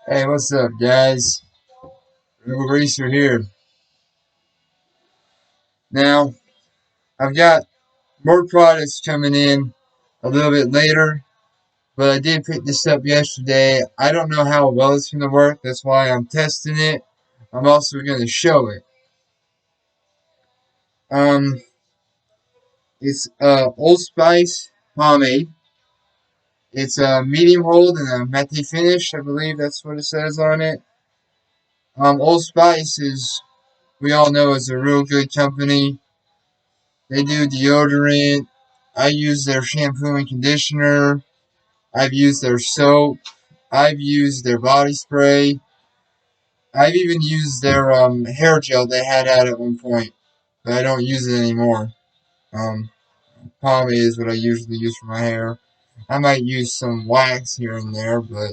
Hey, what's up, guys? Greaser here. Now, I've got more products coming in a little bit later, but I did pick this up yesterday. I don't know how well it's going to work. That's why I'm testing it. I'm also going to show it. Um, it's Old Spice Pomade. It's a medium hold and a matte finish. I believe that's what it says on it. Old Spice we all know, is a real good company. They do deodorant. I use their shampoo and conditioner. I've used their soap. I've used their body spray. I've even used their hair gel they had out at one point, but I don't use it anymore. Um, Pomade is what I usually use for my hair. I might use some wax here and there, but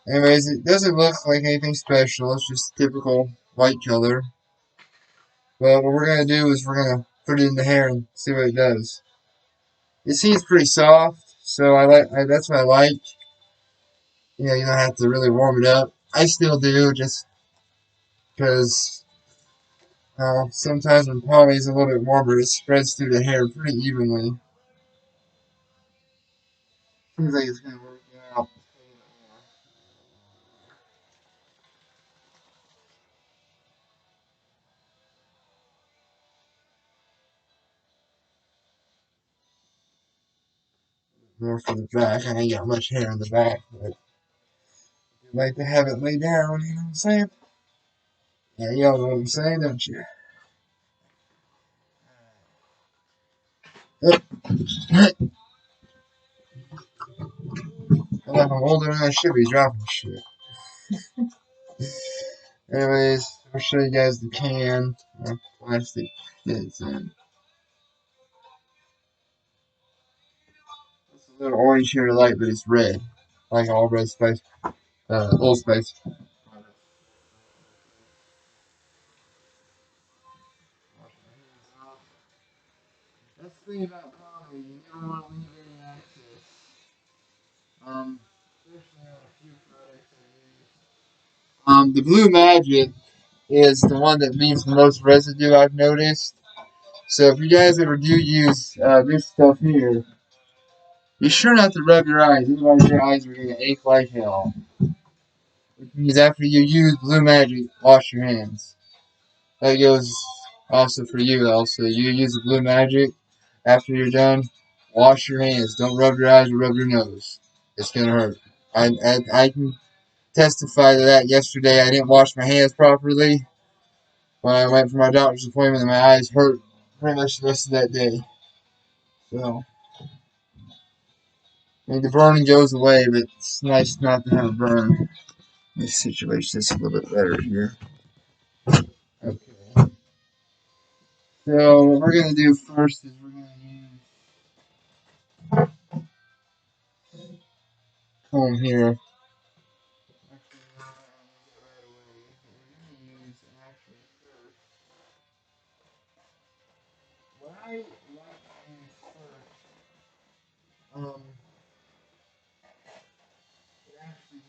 anyways, it doesn't look like anything special. It's just typical white color. But what we're gonna do is we're gonna put it in the hair and see what it does. It seems pretty soft, so that's what I like. You don't have to really warm it up. I still do, just because sometimes when pomade is a little bit warmer, it spreads through the hair pretty evenly. Seems like it's gonna work out. More for the back. I ain't got much hair in the back, but I like to have it lay down. You know what I'm saying? Yeah, y'all know what I'm saying, don't you? Oh, I feel like I'm older than I should be dropping shit. Anyways, I'll show you guys the can. Plastic fits in. It's a little orange here to light, but it's red. Like all red spice, Old Spice. That's the thing about comedy, you never want to leave any access. Especially on a few products I use. The Blue Magic is the one that leaves the most residue, I've noticed. So if you guys ever do use this stuff here, be sure not to rub your eyes, otherwise your eyes are going to ache like hell. Which means after you use Blue Magic, wash your hands. That goes also for you. Also, you use the Blue Magic. After you're done, wash your hands. Don't rub your eyes or rub your nose. It's gonna hurt. I can testify to that. Yesterday, I didn't wash my hands properly when I went for my doctor's appointment, and my eyes hurt pretty much the rest of that day. So, I mean, the burning goes away, but it's nice not to have a burn. This situation is a little bit better here. Okay. So, what we're gonna do first is we're gonna use comb here. What I like to use first, um,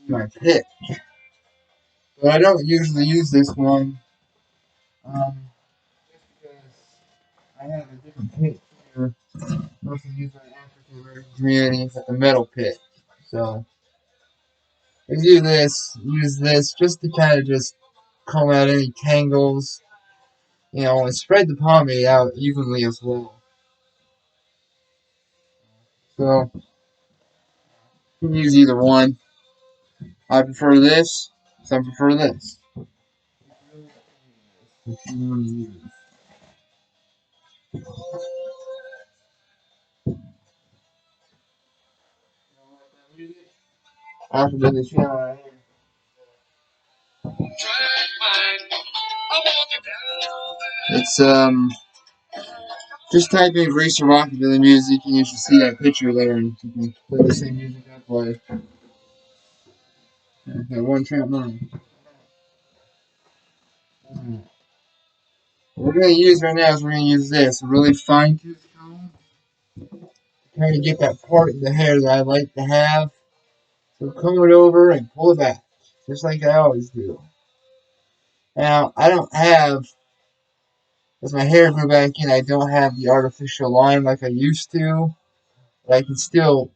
my pick. But I don't usually use this one, just because I have a different pick here. Mostly used by the African American community with the metal pick. So, if you do this, use this just to kind of just comb out any tangles, and spread the pomade out evenly as well. So, you can use either one. I prefer this, some prefer this. Which you want to use. After the channel right here. It's just type in Greaser Rockabilly music and you should see that picture there, and you can play the same music I play. Okay, one tramp mind. What we're gonna use right now is we're gonna use this, a really fine tooth comb, to kind of get that part of the hair that I like to have. So comb it over and pull it back, just like I always do. Now, I don't have, as my hair grew back in, I don't have the artificial line like I used to. But I can still,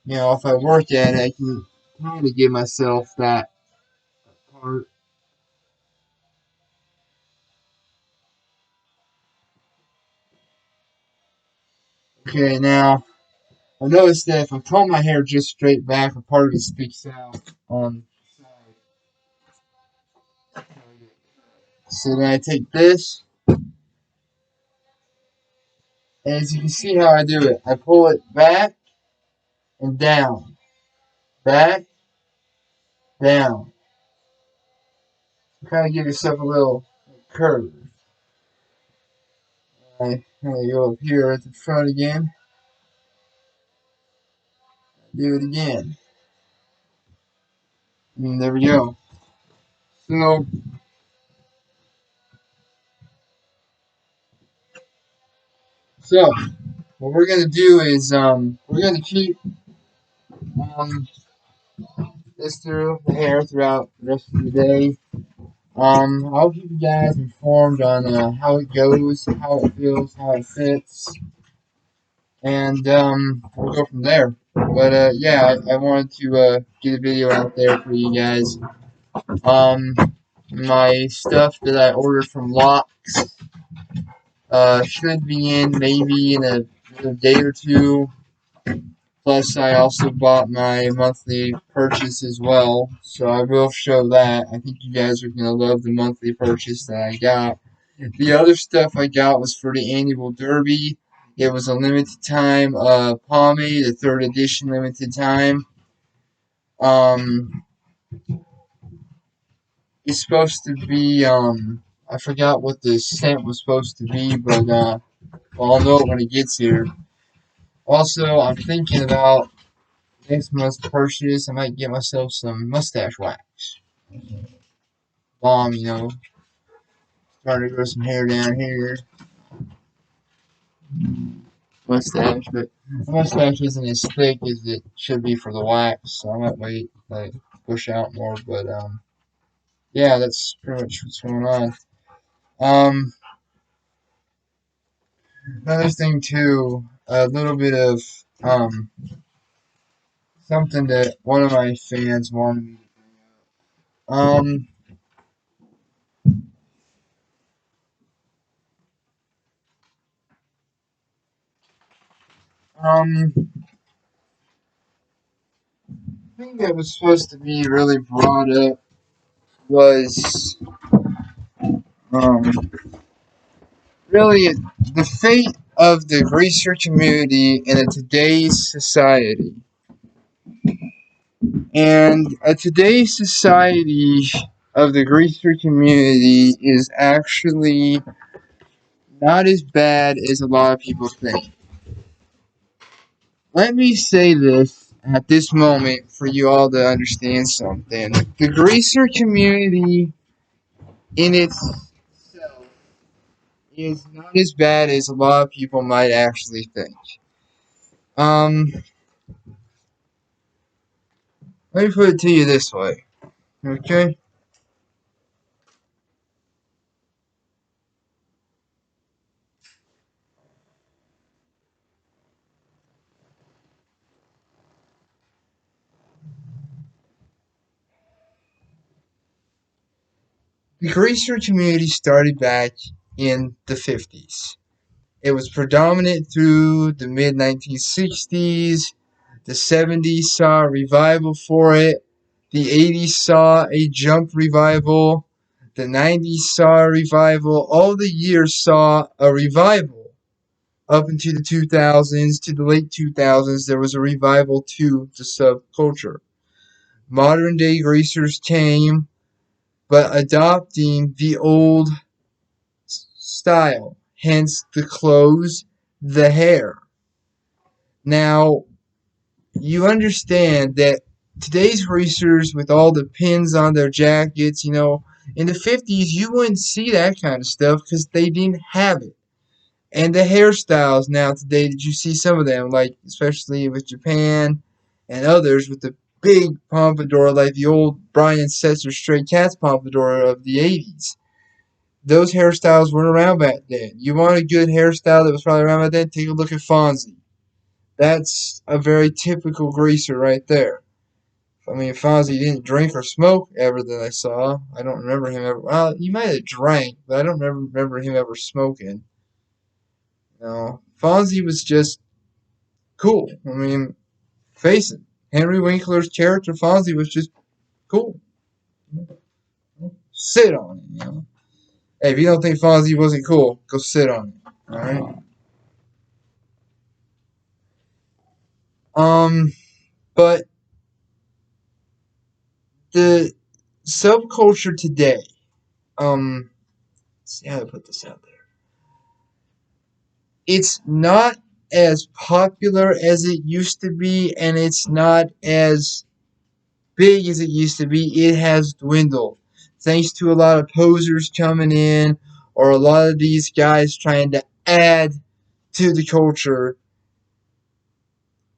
if I work at it, I can kind of give myself that part. Okay, now, I noticed that if I comb my hair just straight back, a part of it sticks out on the side. So then I take this, and as you can see how I do it, I pull it back and down, back, down. Kind of give yourself a little curve. I go up here at the front again, do it again, and there we go. So, so what we're gonna do is we're gonna keep um this through the hair throughout the rest of the day. I'll keep you guys informed on how it goes, how it feels, how it fits, and we'll go from there. But yeah, I wanted to get a video out there for you guys. Um, my stuff that I ordered from Locks should be in maybe in a day or two. Plus, I also bought my monthly purchase as well, so I will show that. I think you guys are gonna love the monthly purchase that I got. The other stuff I got was for the annual derby. It was a limited time pomade, a third edition limited time. Um, it's supposed to be I forgot what the scent was supposed to be, but well, I'll know it when it gets here. Also, I'm thinking about next month's purchase. I might get myself some mustache wax. Bomb, starting to grow some hair down here. Mustache, but the mustache isn't as thick as it should be for the wax, so I might wait, like, push out more, but, yeah, that's pretty much what's going on. Um, Another thing, too, a little bit of, something that one of my fans wanted me to, um, thing that was supposed to be really brought up was, um, really the fate of the Greaser community in today's society. And today's society of the Greaser community is actually not as bad as a lot of people think. Let me say this at this moment for you all to understand something. The Greaser community in itself is not as bad as a lot of people might actually think. Um, Let me put it to you this way, okay? The Greaser community started back in the 50s. It was predominant through the mid 1960s. The 70s saw a revival for it. The 80s saw a jump revival. The 90s saw a revival. All the years saw a revival. Up into the 2000s, to the late 2000s, there was a revival to the subculture. Modern day greasers came, but adopting the old style, hence the clothes, the hair. Now, you understand that today's greasers, with all the pins on their jackets, in the 50s, you wouldn't see that kind of stuff because they didn't have it. And the hairstyles now today, did you see some of them, like especially with Japan and others with the big pompadour like the old Brian Setzer Stray Cats pompadour of the 80s. Those hairstyles weren't around back then. You want a good hairstyle that was probably around back then? Take a look at Fonzie. That's a very typical greaser right there. I mean, Fonzie didn't drink or smoke ever that I saw. I don't remember him ever. Well, he might have drank, but I don't remember him ever smoking. No, Fonzie was just cool. I mean, face it. Henry Winkler's character Fonzie was just cool. Sit on it. Hey, if you don't think Fonzie wasn't cool, go sit on it. All right. But the subculture today. Let's see how to put this out there. It's not as popular as it used to be, and it's not as big as it used to be. It has dwindled thanks to a lot of posers coming in, or a lot of these guys trying to add to the culture.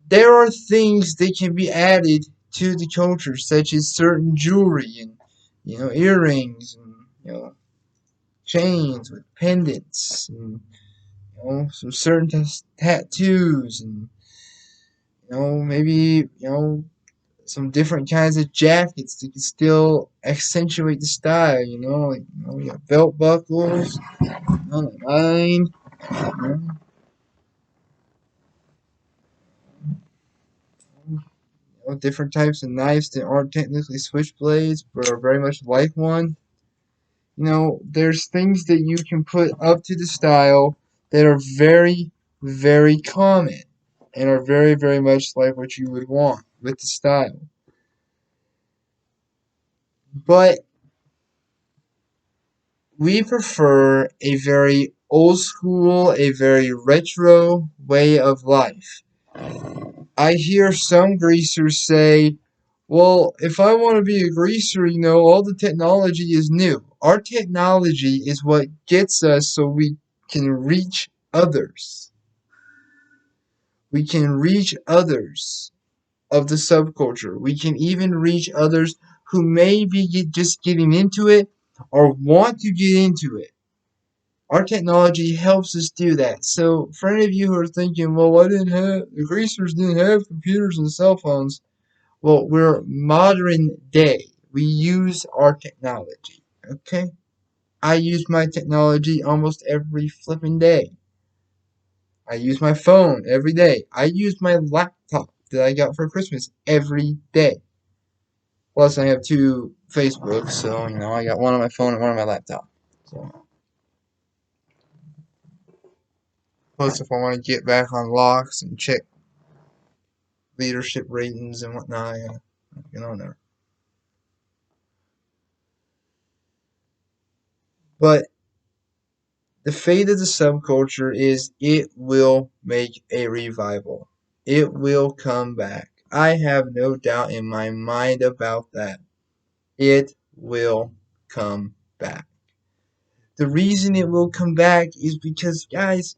There are things that can be added to the culture, such as certain jewelry and earrings and chains with pendants and some certain tattoos and maybe some different kinds of jackets that can still accentuate the style. We got belt buckles, mine, different types of knives that aren't technically switchblades but are very much like one. There's things that you can put up to the style that are very, very common and are very, very much like what you would want with the style. But we prefer a very old school, a very retro way of life. I hear some greasers say, well, if I want to be a greaser, all the technology is new. Our technology is what gets us so we can reach others. We can reach others of the subculture. We can even reach others who may be just getting into it or want to get into it. Our technology helps us do that. So, for any of you who are thinking, well, the greasers didn't have computers and cell phones. Well, we're modern day. We use our technology. Okay? I use my technology almost every flipping day. I use my phone every day. I use my laptop that I got for Christmas every day. Plus, I have two Facebooks, so I got one on my phone and one on my laptop. So, plus, if I want to get back on locks and check leadership ratings and whatnot, I gotta get on there. But the fate of the subculture is it will make a revival. It will come back. I have no doubt in my mind about that. It will come back. The reason it will come back is because, guys,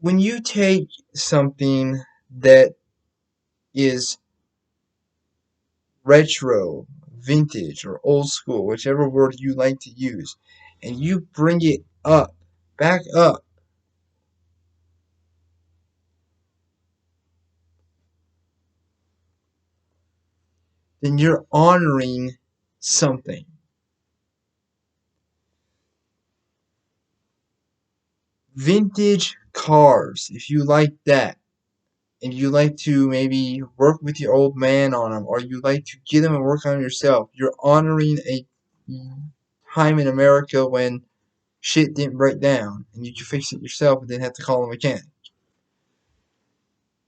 when you take something that is retro, vintage, or old school, whichever word you like to use, and you bring it up, back up, then you're honoring something. Vintage cars, if you like that, and you like to maybe work with your old man on them, or you like to get them and work on them yourself, you're honoring a time in America when shit didn't break down and you could fix it yourself and didn't have to call a mechanic.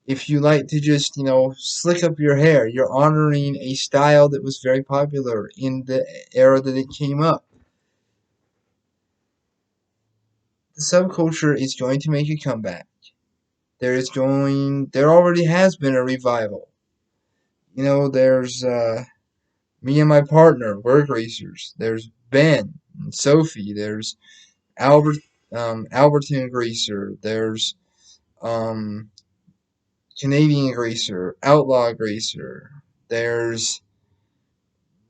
If you like to just, slick up your hair, you're honoring a style that was very popular in the era that it came up. The subculture is going to make a comeback. There already has been a revival. There's me and my partner, we're greasers. There's Ben and Sophie. There's Albert, Alberton Greaser. There's Canadian Greaser, Outlaw Greaser. There's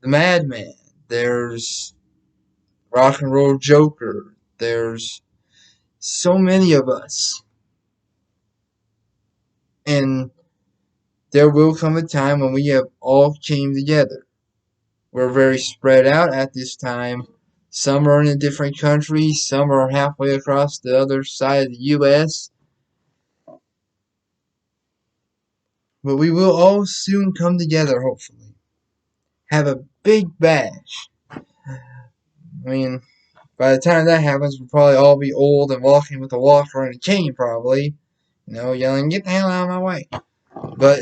the Madman. There's Rock and Roll Joker. There's so many of us. And there will come a time when we have all came together. We're very spread out at this time. Some are in a different country. Some are halfway across the other side of the U.S. But we will all soon come together, hopefully. Have a big bash. I mean, by the time that happens, we'll probably all be old and walking with a walker and a cane, probably. You know, yelling, "Get the hell out of my way." But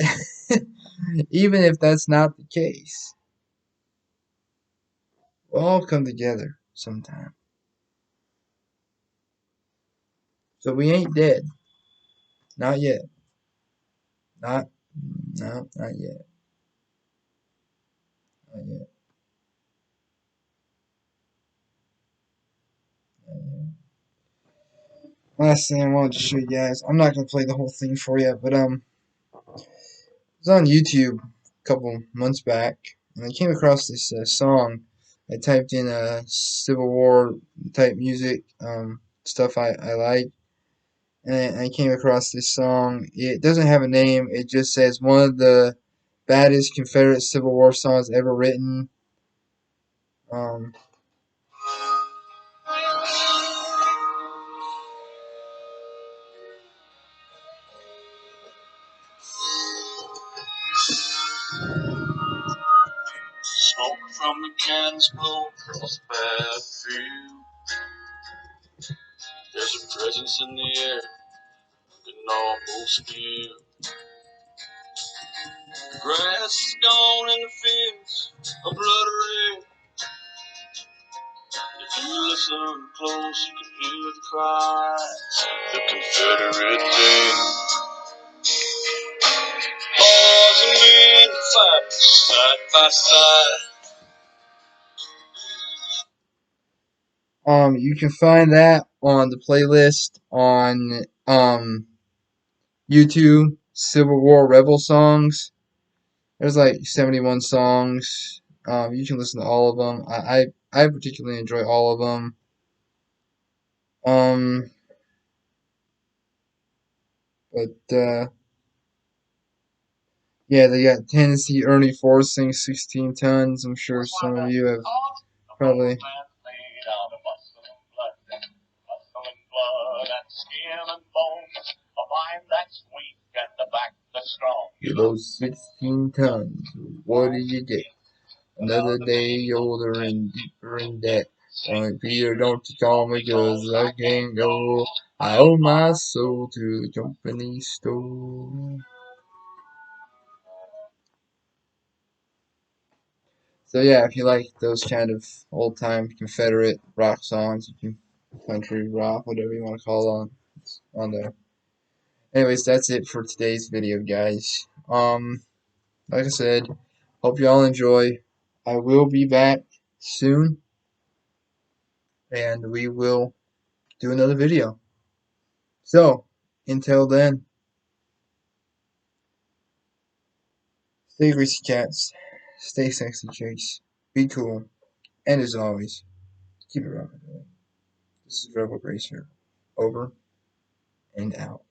even if that's not the case, we'll all come together sometime. So we ain't dead. Not yet. Not, no, not yet. Not yet. Not yet. Last thing I wanted to show you guys, I'm not gonna play the whole thing for you, but it was on YouTube a couple months back, and I came across this song. I typed in Civil War type music, stuff I like, and I came across this song. It doesn't have a name. It just says one of the baddest Confederate Civil War songs ever written. Um, Smoke from the cannons blow across the battlefield. There's a presence in the air you can almost feel. The grass is gone and the fields are blood red. If you listen close, you can hear the cries, the Confederate dead. Boys and men fight side by side. You can find that on the playlist on YouTube, Civil War Rebel songs. There's like 71 songs. You can listen to all of them. I particularly enjoy all of them. Um, but yeah, they got Tennessee Ernie Ford sings 16 tons. I'm sure some of you have probably. Get those 16 tons. What do you get? Another day older and deeper in debt. Point Peter, don't you call me 'cause I can't go. I owe my soul to the company store. So yeah, if you like those kind of old time Confederate rock songs, you can country rock, whatever you want to call on, it's on there. Anyways, that's it for today's video, guys. Like I said, hope you all enjoy. I will be back soon, and we will do another video. So, until then, stay greasy cats, stay sexy chicks, be cool, and as always, keep it rocking. This is Rebel Greaser, over and out.